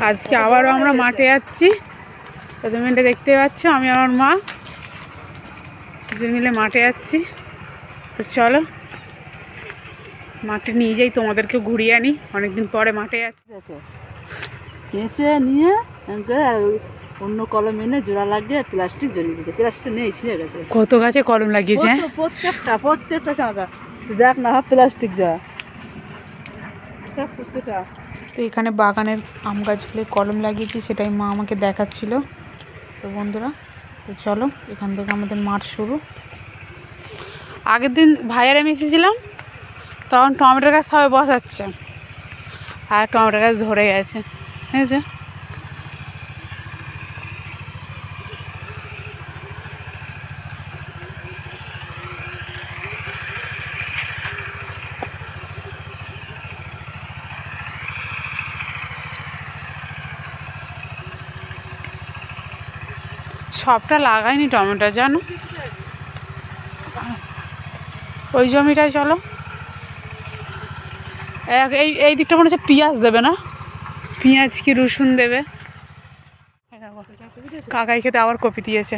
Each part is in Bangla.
আজকে আবারও আমরা মাঠে যাচ্ছি। তো তুমি এটা দেখতে পাচ্ছ, আমি আমার মা দুজন মিলে মাঠে যাচ্ছি। তো চলো মাঠে নিয়ে যাই, তোমাদেরকে ঘুরিয়ে আনি। অনেকদিন পরে মাঠে যাচ্ছি। চেঁচে নিয়ে অন্য কলম এনে জোড়া লাগিয়ে প্লাস্টিক জ্বলিয়ে দিয়েছে। প্লাস্টিক নেই, ছিঁড়ে গেছে। কত গাছে কলম লাগিয়েছে? প্রত্যেকটা চাঁচা দেখ না, প্লাস্টিক যা প্রত্যেকটা। তো এখানে বাগানের আম গাছগুলো কলম লাগিয়েছি, সেটাই মা আমাকে দেখাচ্ছিল। তো বন্ধুরা, তো চলো এখান থেকে আমাদের মাঠ শুরু। আগের দিন ভাইয়ারে মিশিয়েছিলাম, তখন টমেটোর গাছ সবাই বসাচ্ছে, আর টমেটোর গাছ ধরে গেছে। ঠিক আছে, সবটা লাগাইনি টমেটো, জানো। ওই জমিটায় চলো। এই দিকটা মনে হচ্ছে পেঁয়াজ দেবে না, পেঁয়াজ কি রসুন দেবে। কাকাই খেতে আবার কপি দিয়েছে।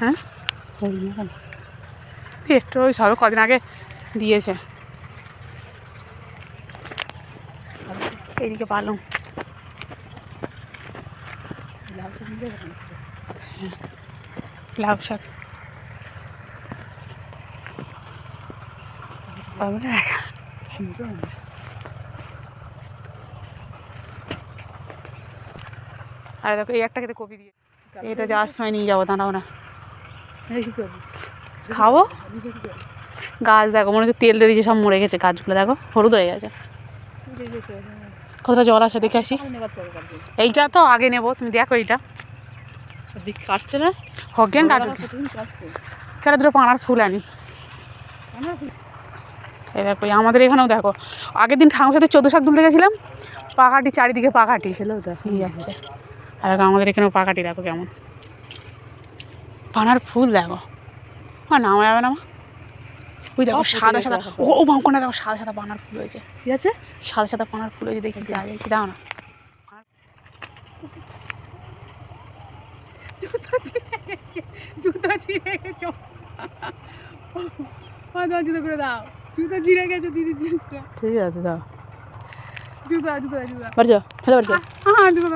হ্যাঁ, একটু ওই সবে কদিন আগে দিয়েছে। এইদিকে পালং, লাউ শাক। আরে দেখো, এই একটা খেতে কপি দিয়ে, এটা যাওয়ার সময় নিয়ে যাবো, দাঁড়াও না, খাবো। গাছ দেখো, মনে হচ্ছে তেল দিয়ে দিয়েছে, সব মরে গেছে গাছগুলো, দেখো হলুদ হয়ে গেছে। কতটা জল আসে দেখে আসি। এইটা তো আগে নেবো, তুমি দেখো এইটা কাটছে না, হজ্ঞান কাটছে। চলো দুটো পানার ফুল আনি। এই দেখো, আমাদের এখানেও দেখো, আগের দিন ঠাকুর সাথে 14 শাক তুলতে গেছিলাম, পাকাটি চারিদিকে পাকাটি ছেলেও দেখো নিয়ে যাচ্ছে। আর দেখো আমাদের এখানেও পাকাটি, দেখো কেমন পানার ফুল, দেখো নামা যাবে না। ওই দেখো সাদা সাদা, ও বাঁকনা দেখো, সাদা সাদা পানার ফুল হয়েছে। ঠিক আছে, সাদা সাদা পানার ফুল হয়েছে, দেখি যা যায় কি, দাও না। জুতো ছিঁড়ে গেছে, জুতো করে দাও। জুতো ছিঁড়ে গেছে দিদির জুতো। ঠিক আছে, দাও জুতো জুতো জুতো, বাড়ি ফেলে বাড়ি হ্যাঁ জুতো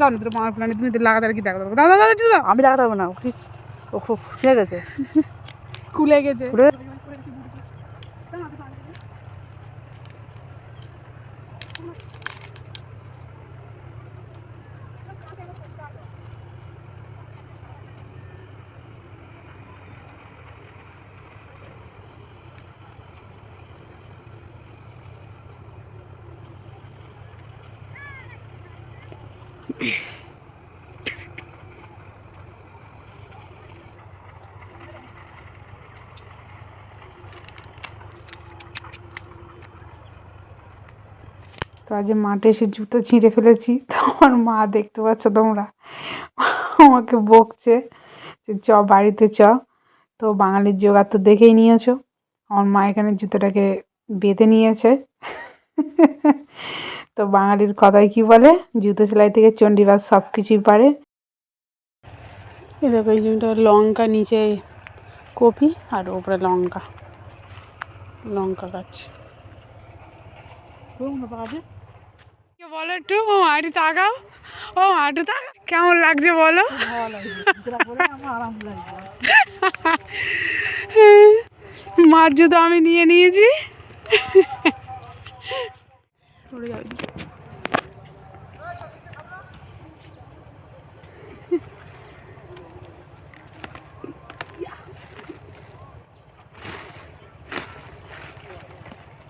দাও না, তোর পানার ফুল আনি, তুমি লাগাতে আর কি দেখো, দাদা দাদা জুতো আমি লাগাতে পারবো না, ও খুব ছিঁড়ে গেছে, খুলে গেছে। তো আজ মাঠে এসে জুতো ছিঁড়ে ফেলেছি। তো আমার মা, দেখতে পাচ্ছ তোমরা, আমাকে বকছে যে চ বাড়িতে চ। তো বাঙালির জোগাড় তো দেখেই নিয়েছো, আমার মা এখানে জুতোটাকে বেঁধে নিয়েছে। তো বাঙালির কথায় কি বলে, জুতো সেলাই থেকে চণ্ডীবাস সব কিছুই পারে। এই দেখো, এই জমিটা লঙ্কা, নিচে কপি আর উপরে লঙ্কা, লঙ্কা গাছ। বলো একটু, ও মাটি তাকাও, ও মাটি তাকাও, কেমন লাগছে বলো। মার জুতো আমি নিয়ে নিয়েছি।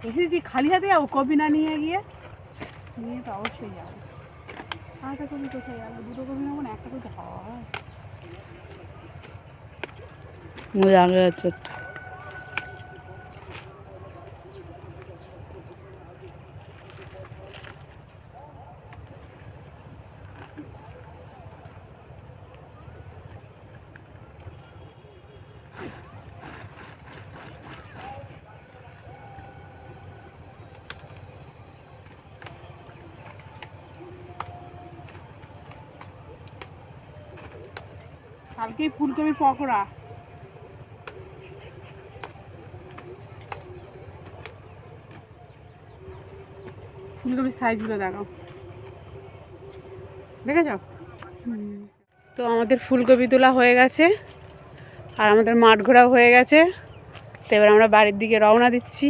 এসেছি খালি হাতে যাবো, কপি না নিয়ে গিয়ে, নিয়ে তো অবশ্যই যাবো। আটা কপি কোথায় যাবো, দুটো কপি নেবো না, একটা কপি হয়। মজা আগে যাচ্ছে। কালকে ফুলকপির পকোড়া। ফুলকপির সাইজগুলো দেখো, দেখেছ? তো আমাদের ফুলকপি তোলা হয়ে গেছে আর আমাদের মাঠ ঘোরাও হয়ে গেছে। তো এবার আমরা বাড়ির দিকে রওনা দিচ্ছি।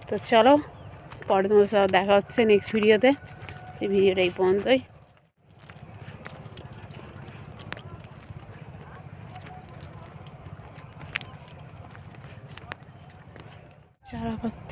তো চলো, পরে তোমাদের সাথে দেখা হচ্ছে নেক্সট ভিডিওতে। এই ভিডিওটা এই পর্যন্তই। চারা পাতা